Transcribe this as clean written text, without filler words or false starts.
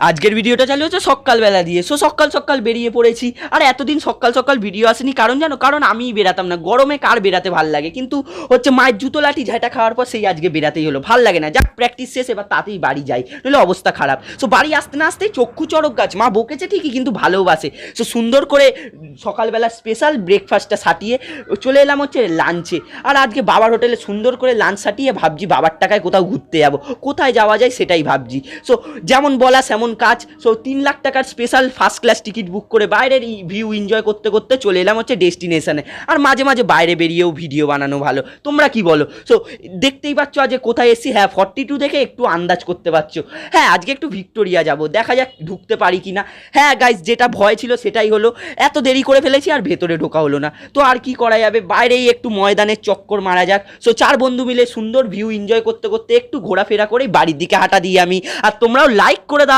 আজকের ভিডিওটা চালু হচ্ছে সকালবেলা দিয়ে। সো সকাল সকাল বেরিয়ে পড়েছি। আর এতদিন সকাল সকাল ভিডিও আসেনি, কারণ জানো, কারণ আমিই বেরাতাম না। গরমে কার বেরাতে ভাল লাগে, কিন্তু হচ্ছে মায়ের জুতো লাঠি ঝাঁটা খাওয়ার পর সেই আজকে বেরাতেই হলো। ভাল লাগে না, যাক প্র্যাকটিস শেষ, এবার তাতেই বাড়ি যাই, নইলে অবস্থা খারাপ। সো বাড়ি আসতে না আসতেই চক্ষু চড়ক গাছ, মা বকেছে ঠিকই কিন্তু ভালোবাসে। সো সুন্দর করে সকালবেলা স্পেশাল ব্রেকফাস্টটা সাটিয়ে চলে এলাম হচ্ছে লাঞ্চে। আর আজকে বাবার হোটেলে সুন্দর করে লাঞ্চ সাটিয়ে ভাবছি বাবার টাকায় কোথাও ঘুরতে যাবো, কোথায় যাওয়া যায় সেটাই ভাবছি। সো যেমন বলা সেমন কাজ। সো 3 লাখ টাকার special first class ticket book করে বাইরের ভিউ এনজয় করতে করতে চলে এলাম হচ্ছে ডেস্টিনেশনে। আর মাঝে মাঝে বাইরে বেরিয়েও ভিডিও বানানো ভালো, তোমরা কি বলো? সো দেখতেই পাচ্ছ আজকে কোথায় এসেছি। হ্যাঁ, 42 দেখে একটু আন্দাজ করতে পারছো। হ্যাঁ, আজকে একটু ভিক্টোরিয়া যাব, দেখা যাক ঢুকতে পারি কি না। হ্যাঁ গাইস, যেটা ভয় ছিল সেটাই হলো, এত দেরি করে ফেলেছি আর ভেতরে ঢোকা হলো না। তো আর কি করা যাবে, বাইরেই একটু ময়দানের চক্কর মারা যাক। সো 4 বন্ধু মিলে সুন্দর ভিউ এনজয় করতে করতে একটু ঘোরাফেরা করে বাড়ির দিকে হাঁটা দিই আমি। আর তোমরাও লাইক করে দাও।